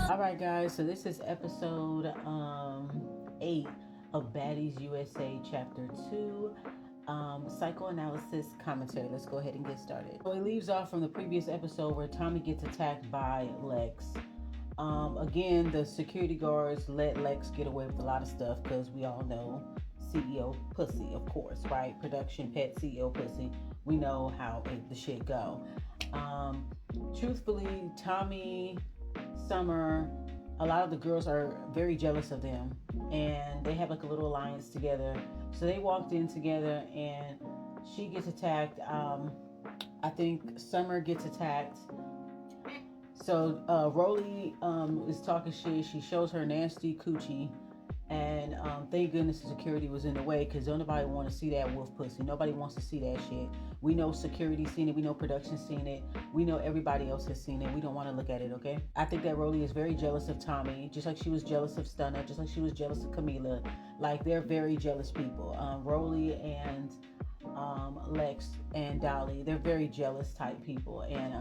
Alright guys, so this is episode 8 of Baddies USA Chapter 2, Psychoanalysis Commentary. Let's go ahead and get started. So it leaves off from the previous episode where Tommy gets attacked by Lex. Again, the security guards let Lex get away with a lot of stuff because we all know CEO pussy, of course, right? Production pet CEO pussy. We know how the shit go. Truthfully, Tommy, Summer, a lot of the girls are very jealous of them, and they have like a little alliance together. So they walked in together, and she gets attacked. I think Summer gets attacked. So Rolly is talking shit. She shows her nasty coochie, and thank goodness the security was in the way because nobody want to see that wolf pussy. Nobody wants to see that shit. We know security seen it. We know production seen it. We know everybody else has seen it. We don't want to look at it, okay? I think that Rolly is very jealous of Tommy, just like she was jealous of Stunner, just like she was jealous of Camila. Like, they're very jealous people. Rolly and Lex and Dolly, they're very jealous type people. And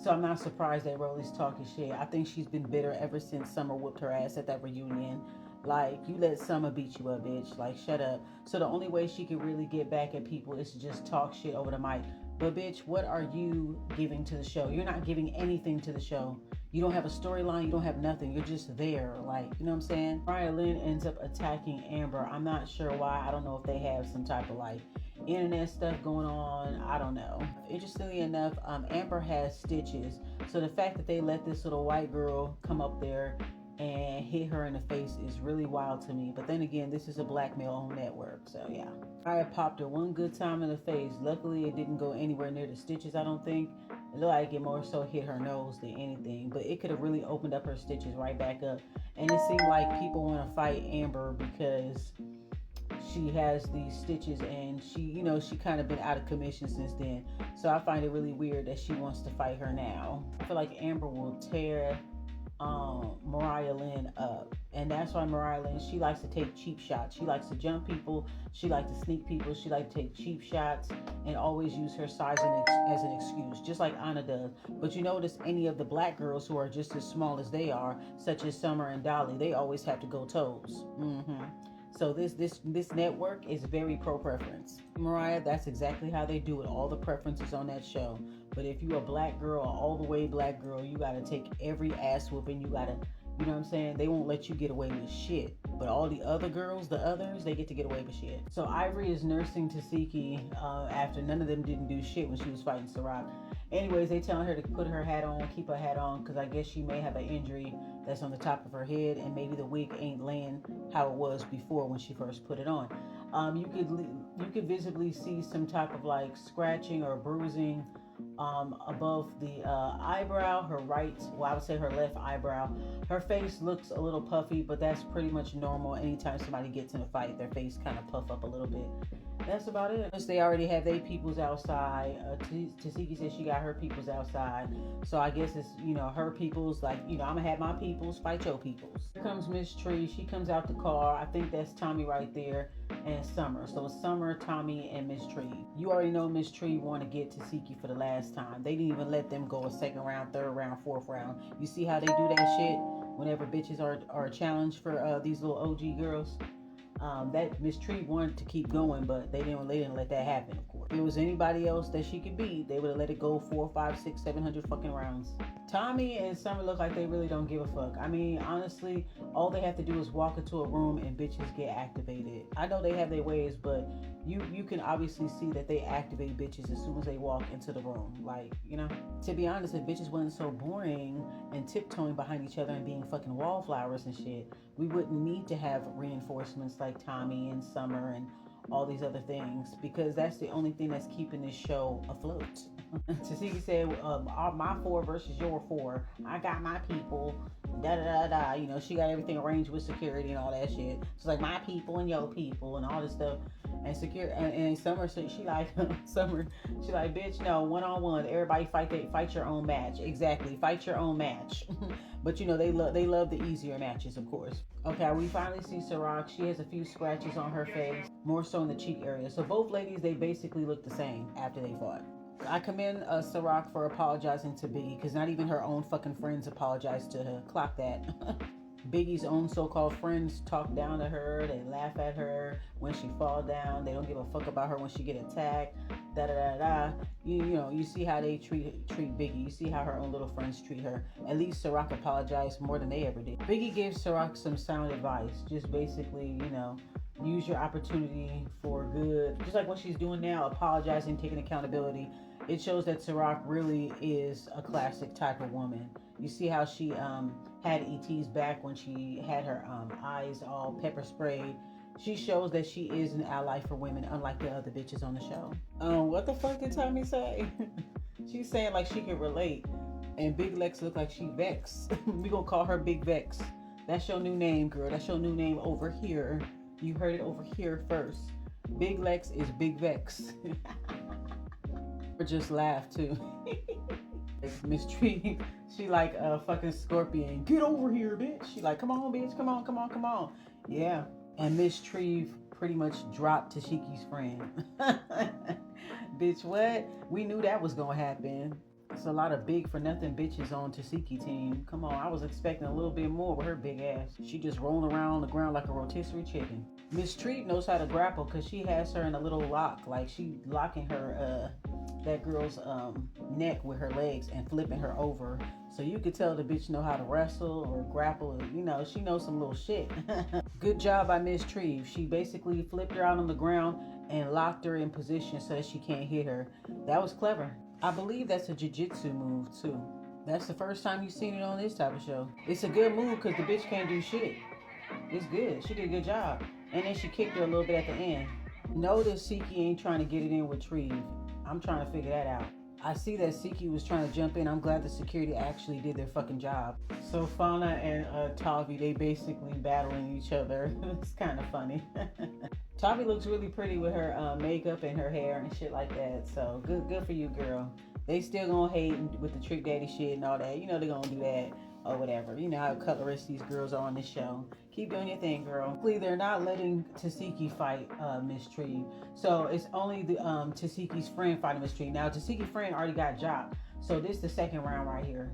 so I'm not surprised that Rolly's talking shit. I think she's been bitter ever since Summer whooped her ass at that reunion. Like, you let Summer beat you up, bitch. Like, shut up. So the only way she can really get back at people is to just talk shit over the mic. But bitch, what are you giving to the show? You're not giving anything to the show. You don't have a storyline. You don't have nothing. You're just there. Like, you know what I'm saying? Mariah Lynn ends up attacking Amber. I'm not sure why. I don't know if they have some type of like internet stuff going on. I don't know. Interestingly enough, Amber has stitches. So the fact that they let this little white girl come up there and hit her in the face is really wild to me. But then again, this is a black male-owned network, so yeah. I popped her one good time in the face. Luckily, it didn't go anywhere near the stitches, I don't think. It looked like it more so hit her nose than anything, but it could have really opened up her stitches right back up. And it seemed like people want to fight Amber because she has these stitches, and she kind of been out of commission since then. So I find it really weird that she wants to fight her now. I feel like Amber will tear Mariah Lynn up, and that's why Mariah Lynn, she likes to take cheap shots. She likes to jump people, she likes to sneak people, she likes to take cheap shots and always use her size as an excuse, just like Anna does. But you notice any of the black girls who are just as small as they are, such as Summer and Dolly, they always have to go toes. So this network is very pro preference. Mariah, that's exactly how they do it. All the preferences on that show. But if you a black girl, all the way black girl, you gotta take every ass whooping. You gotta, you know what I'm saying? They won't let you get away with shit. But all the other girls, the others, they get to get away with shit. So Ivory is nursing Tasiki after none of them didn't do shit when she was fighting Sirach. Anyways, they telling her to put her hat on, keep her hat on, because I guess she may have an injury that's on the top of her head, and maybe the wig ain't laying how it was before when she first put it on. You could visibly see some type of like scratching or bruising above the eyebrow, her right, well, I would say her left eyebrow. Her face looks a little puffy, but that's pretty much normal. Anytime somebody gets in a fight, their face kind of puff up a little bit. That's about it. They already have their peoples outside. Tasiki says she got her peoples outside. So I guess it's, her peoples, like, I'm going to have my peoples fight your peoples. Here comes Miss Tree. She comes out the car. I think that's Tommy right there and Summer. So it's Summer, Tommy, and Miss Tree. You already know Miss Tree want to get Tasiki for the last time. They didn't even let them go a second round, third round, fourth round. You see how they do that shit whenever bitches are challenged for these little OG girls? That Miss Tree wanted to keep going, but they didn't let that happen, of course. If it was anybody else that she could beat, they would have let it go 4, 5, 6, 700 fucking rounds. Tommy and Summer look like they really don't give a fuck. I mean, honestly, all they have to do is walk into a room and bitches get activated. I know they have their ways, but you can obviously see that they activate bitches as soon as they walk into the room. Like, to be honest, if bitches wasn't so boring and tiptoeing behind each other and being fucking wallflowers and shit, we wouldn't need to have reinforcements like Tommy and Summer and all these other things, because that's the only thing that's keeping this show afloat. Tasiki said, my 4 versus your 4. I got my people. Da da da da. You know, she got everything arranged with security and all that shit. It's like my people and your people and all this stuff. And Summer, she like Summer, she like, bitch, no, 1-on-1. Everybody fight your own match. Exactly, fight your own match. But you know they love the easier matches, of course. Okay, we finally see Ciroc. She has a few scratches on her face, more so in the cheek area. So both ladies, they basically look the same after they fought. I commend Ciroc for apologizing to Biggie, because not even her own fucking friends apologized to her. Clock that. Biggie's own so-called friends talk down to her. They laugh at her when she fall down. They don't give a fuck about her when she get attacked. Da da da da. You know, you see how they treat Biggie. You see how her own little friends treat her. At least Ciroc apologized more than they ever did. Biggie gives Ciroc some sound advice. Just basically, you know, use your opportunity for good. Just like what she's doing now, apologizing, taking accountability. It shows that Ciroc really is a classic type of woman. You see how she had ET's back when she had her eyes all pepper sprayed. She shows that she is an ally for women, unlike the other bitches on the show. What the fuck did Tommy say? She's saying like she can relate. And Big Lex look like she Vex. We gonna call her Big Vex. That's your new name, girl. That's your new name over here. You heard it over here first. Big Lex is Big Vex. Or just laugh too. Miss Tree, she like a fucking scorpion. Get over here, bitch. She like, come on, bitch. Come on, come on, come on. Yeah. And Miss Tree pretty much dropped Tashiki's friend. Bitch, what? We knew that was gonna happen. It's a lot of big for nothing bitches on Tasiki team. Come on, I was expecting a little bit more with her big ass. She just rolling around on the ground like a rotisserie chicken. Miss Treat knows how to grapple because she has her in a little lock. Like she locking her that girl's neck with her legs and flipping her over. So you could tell the bitch know how to wrestle or grapple. You know, she knows some little shit. Good job by Miss Tree. She basically flipped her out on the ground and locked her in position so that she can't hit her. That was clever. I believe that's a jiu-jitsu move too. That's the first time you've seen it on this type of show. It's a good move because the bitch can't do shit. It's good. She did a good job. And then she kicked her a little bit at the end. Notice Siki ain't trying to get it in with Treve. I'm trying to figure that out. I see that Siki was trying to jump in. I'm glad the security actually did their fucking job. So Fauna and Tavi, they basically battling each other. It's kind of funny. Tavi looks really pretty with her makeup and her hair and shit like that. So good for you, girl. They still gonna hate with the Trick Daddy shit and all that. You know they're gonna do that or whatever. You know how colorist these girls are on this show. Keep doing your thing, girl. They're not letting Tasiki fight Miss Tree. So it's only the Tasiki's friend fighting Miss Tree. Now Tasiki's friend already got dropped. So this is the second round right here.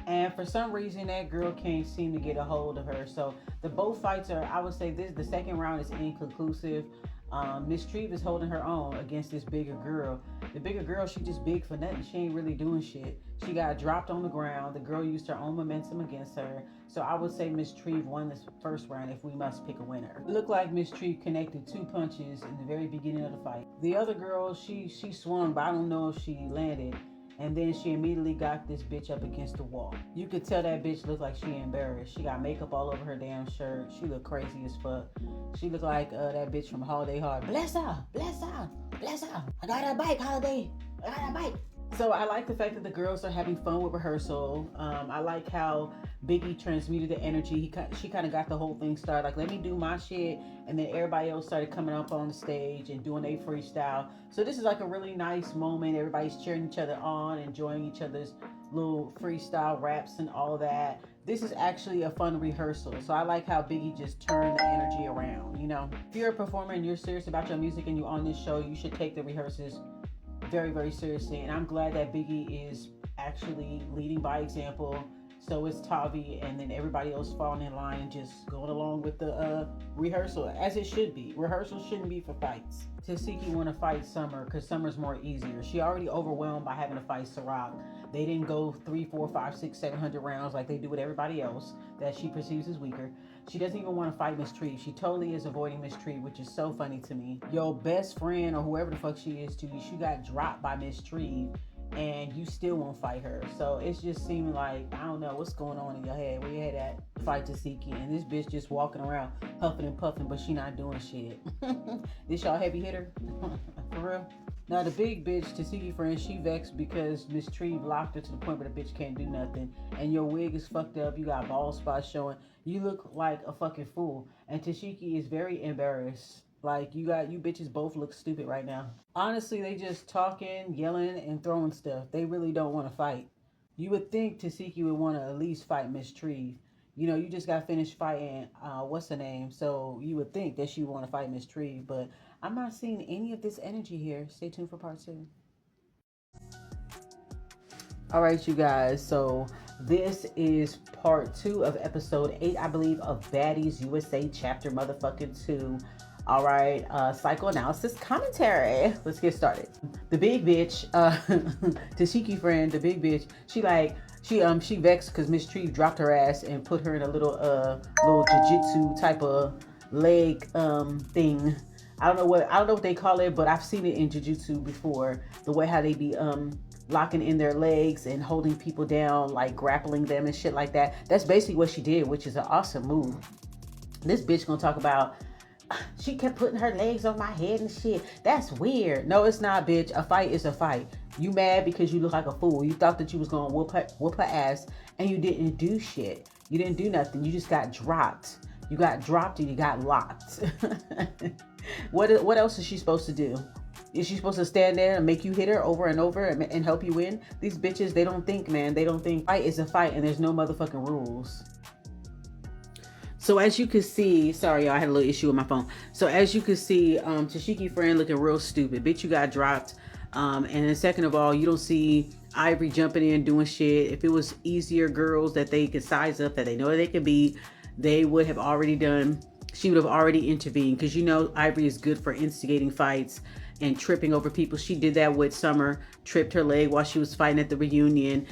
And for some reason, that girl can't seem to get a hold of her. So the both fights are, I would say the second round is inconclusive. Miss Treve is holding her own against this bigger girl. The bigger girl, she just big for nothing. She ain't really doing shit. She got dropped on the ground. The girl used her own momentum against her. So I would say Miss Treve won this first round if we must pick a winner. It looked like Miss Treve connected 2 punches in the very beginning of the fight. The other girl, she swung, but I don't know if she landed. And then she immediately got this bitch up against the wall. You could tell that bitch looked like she embarrassed. She got makeup all over her damn shirt. She looked crazy as fuck. She looked like that bitch from Holiday Heart. Bless her, bless her, bless her. I got a bike, Holiday. I got a bike. So I like the fact that the girls are having fun with rehearsal. I like how Biggie transmuted the energy. She kind of got the whole thing started. Like, let me do my shit. And then everybody else started coming up on the stage and doing their freestyle. So this is like a really nice moment. Everybody's cheering each other on, enjoying each other's little freestyle raps and all that. This is actually a fun rehearsal. So I like how Biggie just turned the energy around, you know. If you're a performer and you're serious about your music and you're on this show, you should take the rehearsals very, very seriously. And I'm glad that Biggie is actually leading by example. So it's Tavi and then everybody else falling in line and just going along with the rehearsal, as it should be. Rehearsals shouldn't be for fights. Tasiki want to fight Summer because Summer's more easier. She already overwhelmed by having to fight Ciroc. They didn't go 3, 4, 5, 6, 700 rounds like they do with everybody else that she perceives as weaker. She doesn't even want to fight Miss Tree. She totally is avoiding Miss Tree, which is so funny to me. Your best friend or whoever the fuck she is to you, she got dropped by Miss Tree and you still won't fight her. So it's just seeming like, I don't know what's going on in your head. Where you had that fight Tasiki and this bitch just walking around huffing and puffing, but she not doing shit. This y'all heavy hitter? For real? Now the big bitch, Tasiki friend, she vexed because Miss Tree locked her to the point where the bitch can't do nothing. And your wig is fucked up. You got bald spots showing. You look like a fucking fool. And Tashiki is very embarrassed. Like you bitches both look stupid right now. Honestly, they just talking, yelling, and throwing stuff. They really don't want to fight. You would think Tasiki would want to at least fight Miss Tree. You know, you just got finished fighting, what's her name? So you would think that she would want to fight Miss Tree, but I'm not seeing any of this energy here. Stay tuned for part 2. All right, you guys. So this is part 2 of episode 8, I believe, of Baddies USA chapter motherfucking 2. All right, psychoanalysis commentary. Let's get started. The big bitch, Tashiki friend, the big bitch, she vexed because Miss Tree dropped her ass and put her in a little jiu-jitsu type of leg thing. I don't know what they call it, but I've seen it in jiu-jitsu before. The way how they be locking in their legs and holding people down, like grappling them and shit like that. That's basically what she did, which is an awesome move. This bitch gonna talk about she kept putting her legs on my head and shit. That's weird. No, it's not, bitch. A fight is a fight. You mad because you look like a fool. You thought that you was gonna whoop her ass, and you didn't do shit. You didn't do nothing. You just got dropped. You got dropped and you got locked. What else is she supposed to do? Is she supposed to stand there and make you hit her over and over and help you win? These bitches, they don't think, man. They don't think. Fight is a fight and there's no motherfucking rules. So as you can see, sorry y'all, I had a little issue with my phone. So as you can see, Tashiki friend looking real stupid. Bitch, you got dropped. And then second of all, you don't see Ivory jumping in doing shit. If it was easier girls that they could size up, that they know they could beat, they would have already done. She would have already intervened, because you know Ivory is good for instigating fights and tripping over people. She did that with Summer, tripped her leg while she was fighting at the reunion.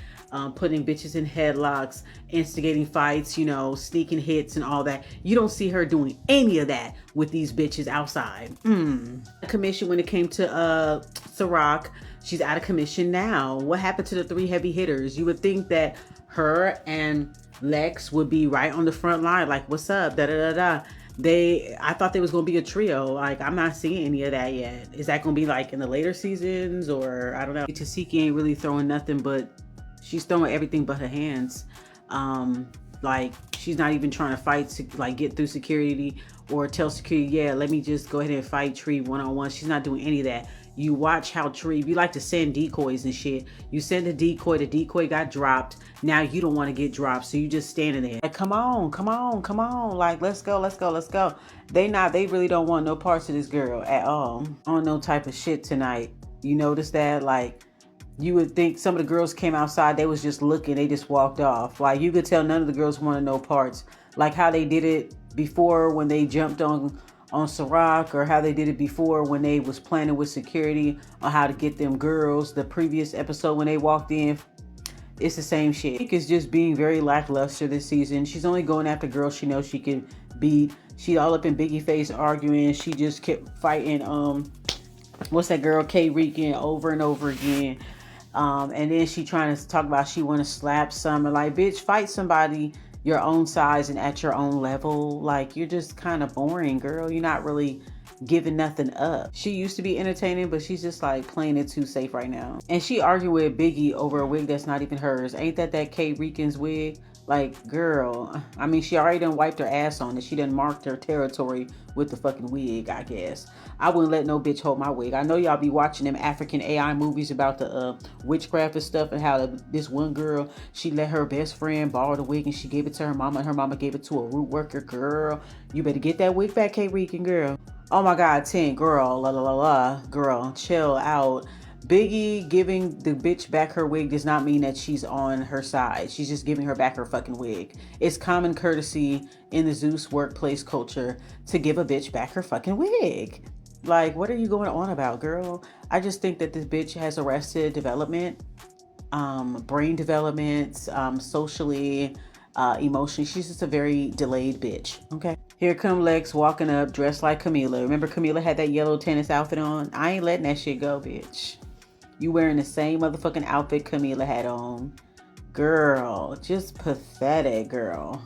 Putting bitches in headlocks, instigating fights, you know, sneaking hits and all that. You don't see her doing any of that with these bitches outside. Commission when it came to Ciroc, she's out of commission now. What happened to the 3 heavy hitters? You would think that her and Lex would be right on the front line, like, what's up, da-da-da-da. I thought there was going to be a trio. Like, I'm not seeing any of that yet. Is that going to be like in the later seasons, or I don't know. Tasiki ain't really throwing nothing, but she's throwing everything but her hands. Like, she's not even trying to fight to like get through security or tell security, yeah, let me just go ahead and fight Tree one-on-one. She's not doing any of that. You watch how Tree, you like to send decoys and shit. You send a decoy, the decoy got dropped. Now you don't want to get dropped, so you just standing there. Like, come on, come on, come on. Like, let's go, let's go, let's go. They really don't want no parts of this girl at all. On no type of shit tonight. You notice that? Like, you would think some of the girls came outside, they was just looking, they just walked off. Like, you could tell none of the girls wanted no parts. Like how they did it before when they jumped on Ciroc, or how they did it before when they was planning with security on how to get them girls. The previous episode when they walked in, it's the same shit. Nick is just being very lackluster this season. She's only going after girls she knows she can beat. She all up in Biggie face arguing. She just kept fighting what's that girl, K Rican, over and over again. And then she trying to talk about she want to slap Summer. Like, bitch, fight somebody your own size and at your own level. Like, you're just kind of boring, girl. You're not really giving nothing up. She used to be entertaining, but she's just like playing it too safe right now. And she argued with Biggie over a wig that's not even hers. Ain't that K Rican's wig? Like, girl, I mean, she already done wiped her ass on it. She done marked her territory with the fucking wig, I guess. I wouldn't let no bitch hold my wig. I know y'all be watching them African AI movies about the witchcraft and stuff, and how this one girl, she let her best friend borrow the wig and she gave it to her mama, and her mama gave it to a root worker. Girl, you better get that wig back, K Rican, girl. Oh my God, 10, girl, la la la la, girl, chill out. Biggie giving the bitch back her wig does not mean that she's on her side. She's just giving her back her fucking wig. It's common courtesy in the Zeus workplace culture to give a bitch back her fucking wig. Like, what are you going on about, girl? I just think that this bitch has arrested development, brain development, socially, emotionally. She's just a very delayed bitch, okay? Here come Lex walking up dressed like Camila. Remember Camila had that yellow tennis outfit on? I ain't letting that shit go, bitch. You wearing the same motherfucking outfit Camila had on. Girl, just pathetic, girl.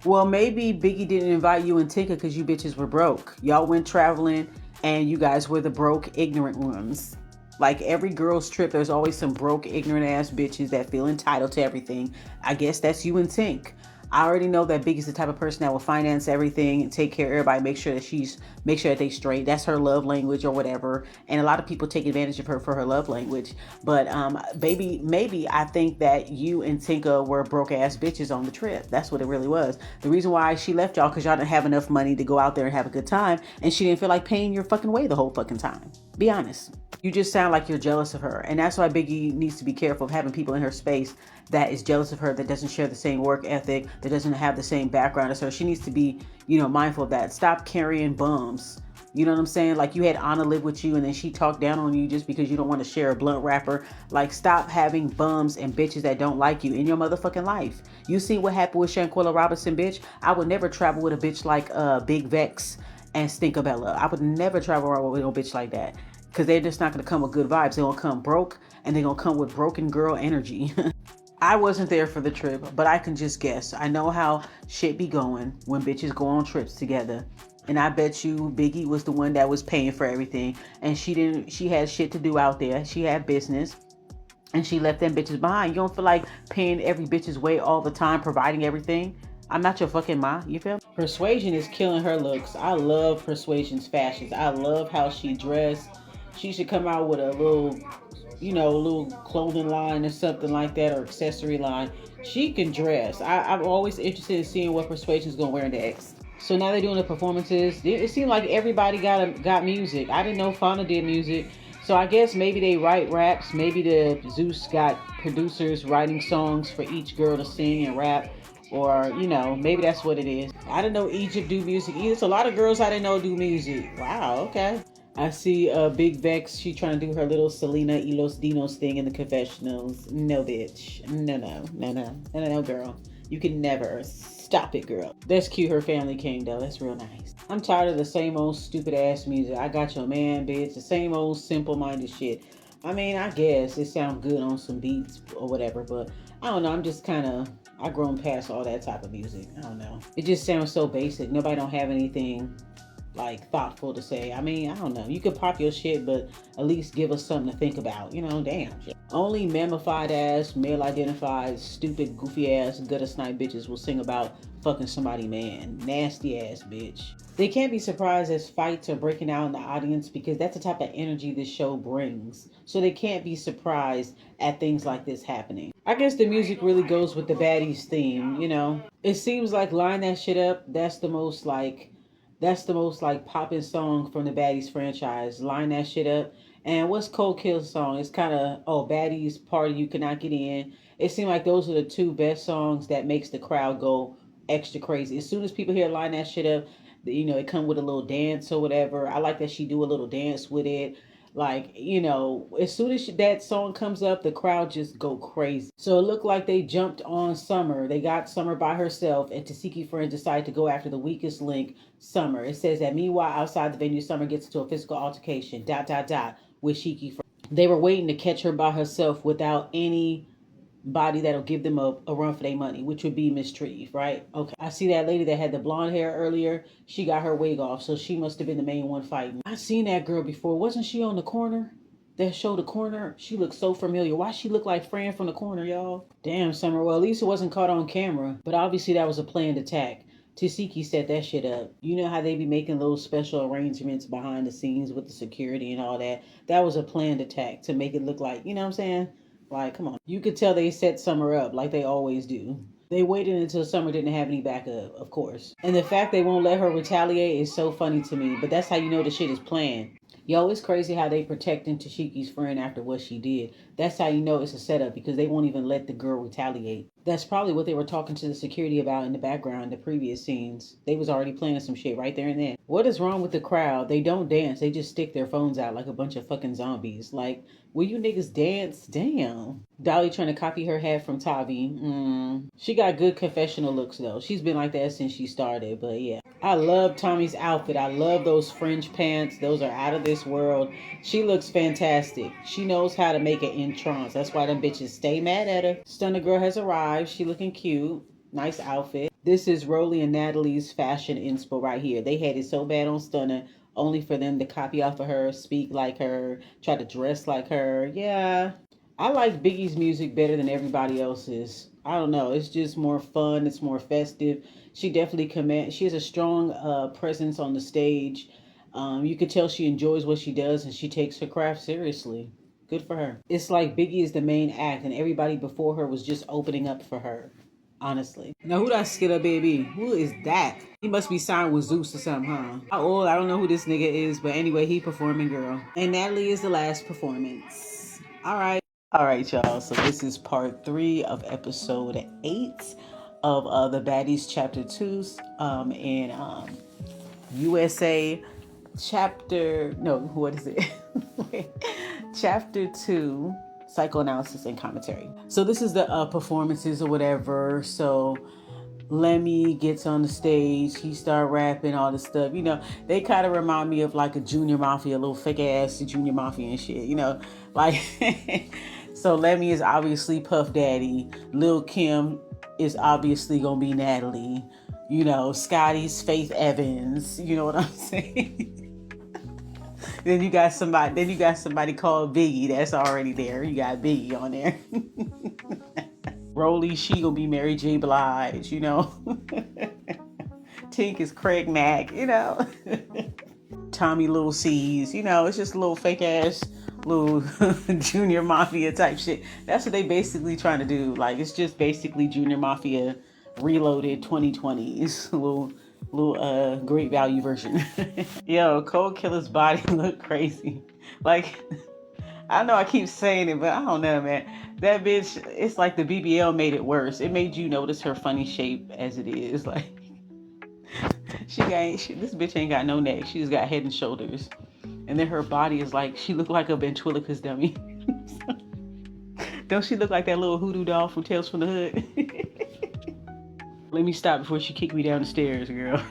Well, maybe Biggie didn't invite you and Tinka because you bitches were broke. Y'all went traveling and you guys were the broke, ignorant ones. Like every girl's trip, there's always some broke, ignorant ass bitches that feel entitled to everything. I guess that's you and Tink. I already know that Biggie's the type of person that will finance everything and take care of everybody, make sure that they straight. That's her love language or whatever. And a lot of people take advantage of her for her love language. But baby, maybe I think that you and Tinka were broke ass bitches on the trip. That's what it really was. The reason why she left y'all because y'all didn't have enough money to go out there and have a good time, and she didn't feel like paying your fucking way the whole fucking time. Be honest. You just sound like you're jealous of her. And that's why Biggie needs to be careful of having people in her space that is jealous of her, that doesn't share the same work ethic, that doesn't have the same background as her. She needs to be, mindful of that. Stop carrying bums. You know what I'm saying? Like you had Anna live with you and then she talked down on you just because you don't want to share a blunt wrapper. Like stop having bums and bitches that don't like you in your motherfucking life. You see what happened with Shanquella Robinson, bitch? I would never travel with a bitch like Big Vex and Stinkabella. I would never travel around with a bitch like that. Because they're just not going to come with good vibes. They're going to come broke and they're going to come with broken girl energy. I wasn't there for the trip, but I can just guess. I know how shit be going when bitches go on trips together. And I bet you Biggie was the one that was paying for everything. And she had shit to do out there. She had business. And she left them bitches behind. You don't feel like paying every bitch's way all the time, providing everything. I'm not your fucking ma, you feel me? Persuasion is killing her looks. I love Persuasion's fashions. I love how she dressed. She should come out with a little, a little clothing line or something like that, or accessory line. She can dress. I'm always interested in seeing what Persuasion's gonna wear next. So now they're doing the performances. It seemed like everybody got music. I didn't know Fauna did music. So I guess maybe they write raps. Maybe the Zeus got producers writing songs for each girl to sing and rap. Or, maybe that's what it is. I didn't know Egypt do music either. It's a lot of girls I didn't know do music. Wow, okay. I see Big Vex. She trying to do her little Selena y los Dinos thing in the confessionals. No, bitch. No, girl. You can never. Stop it, girl. That's cute. Her family came, though. That's real nice. I'm tired of the same old stupid ass music. I got your man, bitch. The same old simple-minded shit. I mean, I guess it sounds good on some beats or whatever, but I don't know. I'm just kind of... I've grown past all that type of music. I don't know. It just sounds so basic. Nobody don't have anything like thoughtful to say. I mean, I don't know. You could pop your shit, but at least give us something to think about. Damn. Only mammified ass, male identified, stupid, goofy ass, gutter snipe bitches will sing about fucking somebody man. Nasty ass bitch. They can't be surprised as fights are breaking out in the audience because that's the type of energy this show brings. So they can't be surprised at things like this happening. I guess the music really goes with the Baddies theme, It seems like Line That Shit Up, that's the most poppin' song from the Baddies franchise. Line That Shit Up. And what's Cold Kill's song? It's kind of, Baddies Party You Cannot Get In. It seemed like those are the two best songs that makes the crowd go extra crazy. As soon as people hear Line That Shit Up, it come with a little dance or whatever. I like that she do a little dance with it. Like, as soon as that song comes up, the crowd just go crazy. So it looked like they jumped on Summer. They got Summer by herself, and Tasiki friends decided to go after the weakest link, Summer. It says that meanwhile, outside the venue, Summer gets into a physical altercation, ... with Shiki friends. They were waiting to catch her by herself without any body that'll give them a run for their money, which would be Miss Treve, right? Okay. I see that lady that had the blonde hair earlier. She got her wig off, so she must have been the main one fighting. I seen that girl before. Wasn't she on The Corner? That show The Corner? She looked so familiar. Why she look like Fran from The Corner, y'all? Damn, Summer. Well, at least it wasn't caught on camera, but obviously that was a planned attack. Tasiki set that shit up. You know how they be making those special arrangements behind the scenes with the security and all that? That was a planned attack to make it look like, you know what I'm saying? Like, come on. You could tell they set Summer up like they always do. They waited until Summer didn't have any backup, of course. And the fact they won't let her retaliate is so funny to me. But that's how you know the shit is planned. Yo, it's crazy how they protecting Tashiki's friend after what she did. That's how you know it's a setup, because they won't even let the girl retaliate. That's probably what they were talking to the security about in the background in the previous scenes. They was already planning some shit right there and then. What is wrong with the crowd? They don't dance. They just stick their phones out like a bunch of fucking zombies. Like, will you niggas dance? Damn. Dolly trying to copy her hat from Tavi. She got good confessional looks though. She's been like that since she started, but yeah. I love Tommy's outfit. I love those fringe pants. Those are out of this world. She looks fantastic. She knows how to make it in trance. That's why them bitches stay mad at her. Stunner Girl has arrived. She looking cute. Nice outfit. This is Rolly and Natalie's fashion inspo right here. They had it so bad on Stunner. only for them to copy off of her, speak like her, try to dress like her. Yeah, I like Biggie's music better than everybody else's. I don't know. It's just more fun. It's more festive. She definitely commands. She has a strong presence on the stage. You could tell she enjoys what she does and she takes her craft seriously. Good for her. It's like Biggie is the main act and everybody before her was just opening up for her. Honestly. Now who that Skidder baby? Who is that? He must be signed with Zeus or something, huh? How old? I don't know who this nigga is, but anyway, he performing, girl. And Natalie is the last performance. All right. All right, y'all. So this is part 3 of episode 8 of the Baddies chapter 2 in USA chapter. No, what is it? Chapter 2, Psychoanalysis and Commentary. So this is the performances or whatever. So Lemmy gets on the stage, he start rapping all this stuff. You know, they kind of remind me of like a Junior Mafia, a little fake ass Junior Mafia and shit. You know, like so Lemmy is obviously Puff Daddy. Lil Kim is obviously gonna be Natalie. You know, Scotty's Faith Evans. You know what I'm saying? Then you got somebody called Biggie that's already there. You got Biggie on there. Rolly, she gonna be Mary J. Blige, you know. Tink is Craig Mack, you know. Tommy Little C's, you know, it's just a little fake ass little Junior Mafia type shit. That's what they basically trying to do. Like, it's just basically Junior Mafia reloaded 2020s. Little great value version. Yo, Cold Killer's body look crazy. Like, I know I keep saying it, but I don't know, man. That bitch, it's like the BBL made it worse. It made you notice her funny shape as it is. Like, this bitch ain't got no neck. She just got head and shoulders. And then her body is like, she looked like a ventriloquist dummy. Don't she look like that little hoodoo doll from Tales from the Hood? Let me stop before she kick me down the stairs, girl.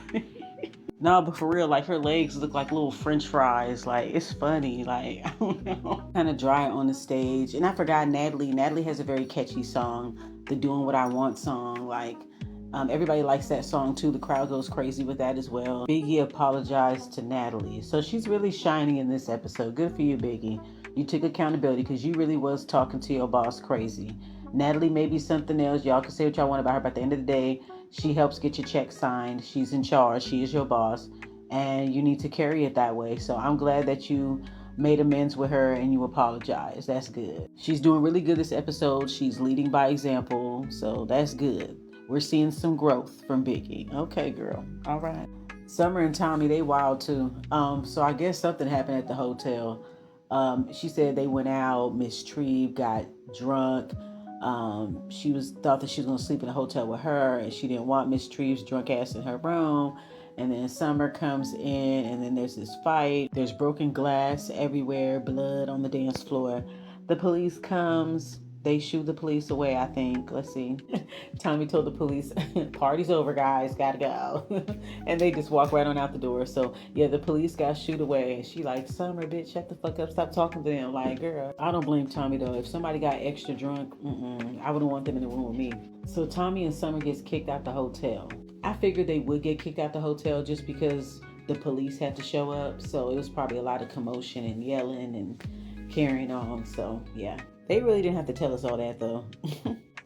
No, but for real, like her legs look like little French fries. Like, it's funny. Like, I don't know. Kind of dry on the stage. And I forgot Natalie. Natalie has a very catchy song, the Doing What I Want song. Like, everybody likes that song too. The crowd goes crazy with that as well. Biggie apologized to Natalie. So she's really shining in this episode. Good for you, Biggie. You took accountability because you really was talking to your boss crazy. Natalie may be something else. Y'all can say what y'all want about her, but at the end of the day, she helps get your check signed. She's in charge. She is your boss. And you need to carry it that way. So I'm glad that you made amends with her and you apologize. That's good. She's doing really good this episode. She's leading by example. So that's good. We're seeing some growth from Biggie. Okay, girl. All right. Summer and Tommy, they wild too. So I guess something happened at the hotel. She said they went out. Miss Treve got drunk. She thought that she was gonna sleep in a hotel with her, and she didn't want Miss Treve's drunk ass in her room. And then Summer comes in, and then there's this fight. There's broken glass everywhere, blood on the dance floor. The police comes. They shoo the police away, I think. Let's see. Tommy told the police, party's over, guys. Gotta go. And they just walk right on out the door. So, yeah, the police got shooed away. And she like, Summer, bitch, shut the fuck up. Stop talking to them. Like, girl, I don't blame Tommy, though. If somebody got extra drunk, I wouldn't want them in the room with me. So Tommy and Summer gets kicked out the hotel. I figured they would get kicked out the hotel just because the police had to show up. So it was probably a lot of commotion and yelling and carrying on. So, yeah. They really didn't have to tell us all that, though.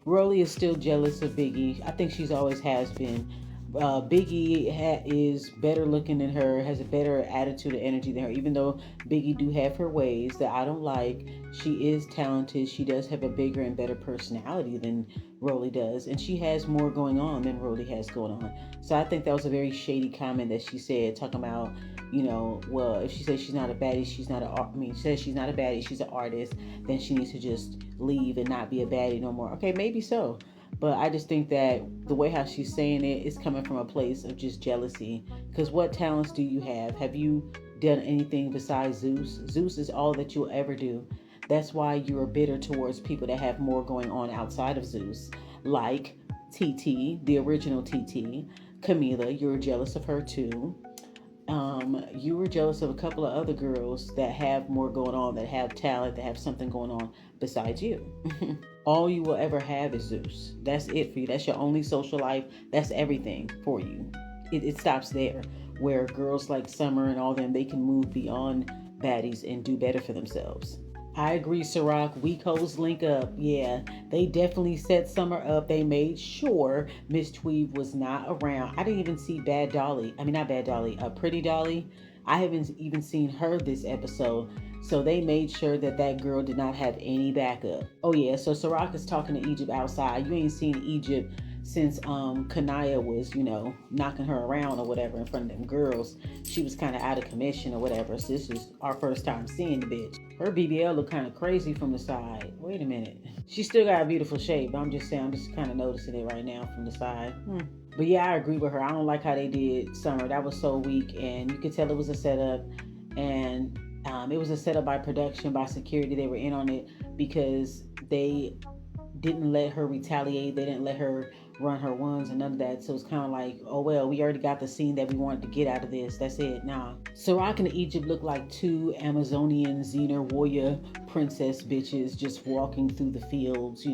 Rolly is still jealous of Biggie. I think she's always has been. Biggie is better looking than her, has a better attitude and energy than her, even though Biggie do have her ways that I don't like. She is talented. She does have a bigger and better personality than Rolly does, and she has more going on than Rolly has going on. So I think that was a very shady comment that she said, talking about, you know, well, if she says she's not a baddie, she says she's not a baddie, she's an artist, then she needs to just leave and not be a baddie no more. Okay, maybe so. But I just think that the way how she's saying it is coming from a place of just jealousy. Because what talents do you have? Have you done anything besides Zeus? Zeus is all that you'll ever do. That's why you are bitter towards people that have more going on outside of Zeus. Like TT, the original TT. Camila, you're jealous of her too. You were jealous of a couple of other girls that have more going on, that have talent, that have something going on besides you. All you will ever have is Zeus. That's it for you. That's your only social life. That's everything for you. It stops there. where girls like Summer and all them, they can move beyond baddies and do better for themselves. I agree, Ciroc. Weak hoes link up. Yeah, they definitely set Summer up. They made sure Miss Tweed was not around. I didn't even see Bad Dolly. I mean, not Bad Dolly, Pretty Dolly. I haven't even seen her this episode. So they made sure that that girl did not have any backup. Oh yeah, so Ciroc is talking to Egypt outside. You ain't seen Egypt since Kanaya was, knocking her around or whatever in front of them girls. She was kind of out of commission or whatever. So this is our first time seeing the bitch. Her BBL look kind of crazy from the side. Wait a minute. She still got a beautiful shape. But I'm just saying, I'm just kind of noticing it right now from the side. But yeah, I agree with her. I don't like how they did Summer. That was so weak, and you could tell it was a setup. And it was a setup by production, by security. They were in on it because they didn't let her retaliate. They didn't let her run her ones and none of that. So it's kind of like, oh well, we already got the scene that we wanted to get out of this. That's it. Nah. Ciroc and Egypt look like two Amazonian Xena warrior princess bitches just walking through the fields,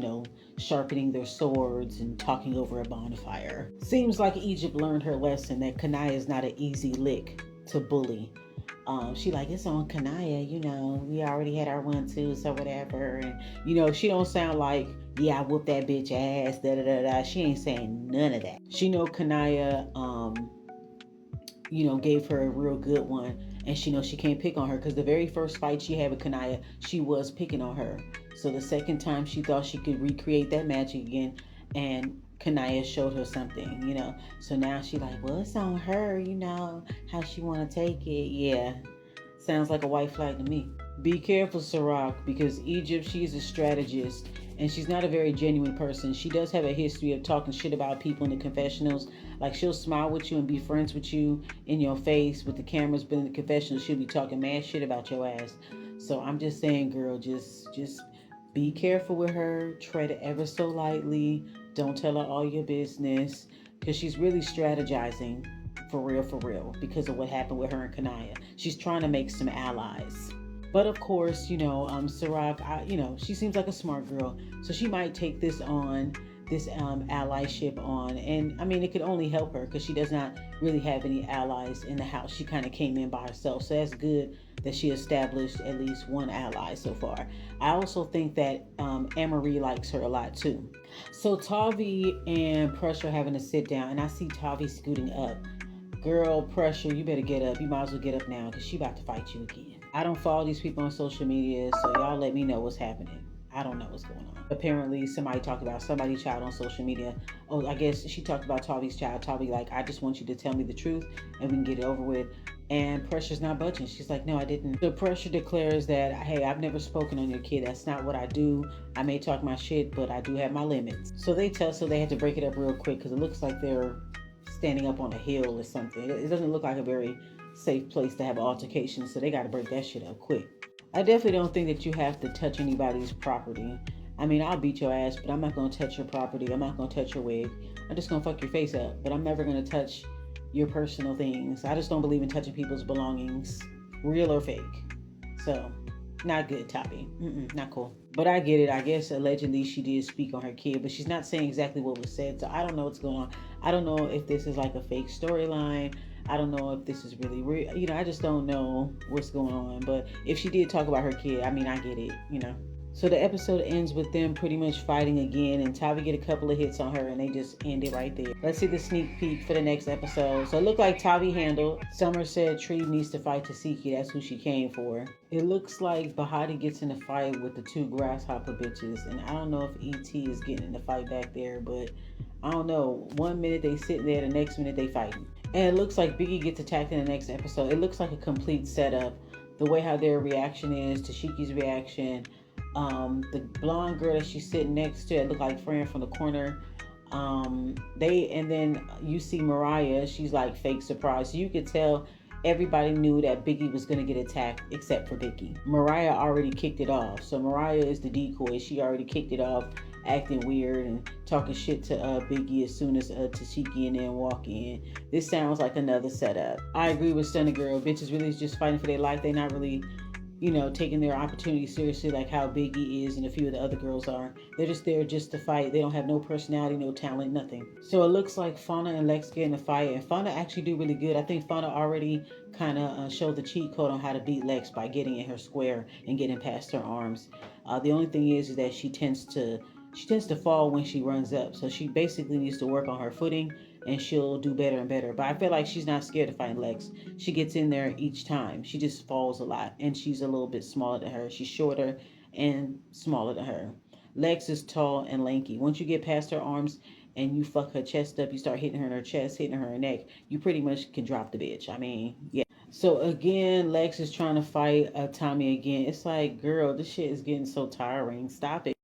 sharpening their swords and talking over a bonfire. Seems like Egypt learned her lesson that Kanaya is not an easy lick to bully. She like, it's on Kanaya, we already had our 1-2s or whatever. And, she don't sound like, yeah, I whooped that bitch ass, da-da-da-da. She ain't saying none of that. She know Kanaya, gave her a real good one. And she knows she can't pick on her because the very first fight she had with Kanaya, she was picking on her. So the second time she thought she could recreate that magic again, and Kanaya showed her something, So now she like, well, it's on her, how she want to take it. Yeah, sounds like a white flag to me. Be careful, Ciroc, because Egypt, she's a strategist, and she's not a very genuine person. She does have a history of talking shit about people in the confessionals. Like, she'll smile with you and be friends with you in your face with the cameras, but in the confessional, she'll be talking mad shit about your ass. So I'm just saying, girl, just be careful with her. Tread it ever so lightly. Don't tell her all your business, because she's really strategizing for real, because of what happened with her and Kanaya. She's trying to make some allies. But of course, Ciroc, she seems like a smart girl, so she might take this allyship on. And I mean, it could only help her because she does not really have any allies in the house. She kind of came in by herself, so that's good that she established at least one ally so far. I also think that Anne-Marie likes her a lot too. So Tavi and Pressure having a sit down, and I see Tavi scooting up. Girl, Pressure, you better get up. You might as well get up now because she about to fight you again. I don't follow these people on social media, so y'all let me know what's happening. I don't know what's going on. Apparently, somebody talked about somebody's child on social media. Oh, I guess she talked about Tavi's child. Tavi like, I just want you to tell me the truth and we can get it over with. And Pressure's not budging. She's like, no, I didn't. The Pressure declares that, hey, I've never spoken on your kid. That's not what I do. I may talk my shit, but I do have my limits. So they have to break it up real quick because it looks like they're standing up on a hill or something. It doesn't look like a very safe place to have an altercation, so they got to break that shit up quick. I definitely don't think that you have to touch anybody's property. I mean, I'll beat your ass, but I'm not going to touch your property. I'm not going to touch your wig. I'm just going to fuck your face up, but I'm never going to touch your personal things. I just don't believe in touching people's belongings, real or fake. So, not good, Tavi. Not cool. But I get it. I guess allegedly she did speak on her kid, but she's not saying exactly what was said, so I don't know what's going on. I don't know if this is like a fake storyline. I don't know if this is really real. I just don't know what's going on. But if she did talk about her kid, I mean, I get it, So the episode ends with them pretty much fighting again, and Tavi get a couple of hits on her, and they just end it right there. Let's see the sneak peek for the next episode. So it looked like Tavi handled. Summer said Tree needs to fight Tasiki. That's who she came for. It looks like Bahati gets in a fight with the two grasshopper bitches, and I don't know if E.T. is getting in the fight back there, but I don't know. 1 minute they sitting there, the next minute they fighting. And it looks like Biggie gets attacked in the next episode. It looks like a complete setup. The way how their reaction is, Tashiki's reaction, the blonde girl that she's sitting next to, it looked like Fran from the corner. And then you see Mariah, she's like fake surprised. So you could tell everybody knew that Biggie was going to get attacked except for Biggie. Mariah already kicked it off. So Mariah is the decoy. She already kicked it off, acting weird and talking shit to Biggie as soon as Tashiki and them walk in. This sounds like another setup. I agree with Stunner Girl. Bitches really is just fighting for their life. They not really taking their opportunity seriously, like how Biggie is and a few of the other girls are. They're just there just to fight. They don't have no personality, no talent, nothing. So it looks like Fauna and Lex get in a fight, and Fauna actually do really good. I think Fauna already kind of showed the cheat code on how to beat Lex by getting in her square and getting past her arms. The only thing is that she tends to fall when she runs up. So she basically needs to work on her footing and she'll do better and better. But I feel like she's not scared to fight Lex. She gets in there each time. She just falls a lot and she's a little bit smaller than her. She's shorter and smaller than her. Lex is tall and lanky. Once you get past her arms and you fuck her chest up, you start hitting her in her chest, hitting her in her neck, you pretty much can drop the bitch. I mean, yeah. So again, Lex is trying to fight Tommy again. It's like, girl, this shit is getting so tiring. Stop it.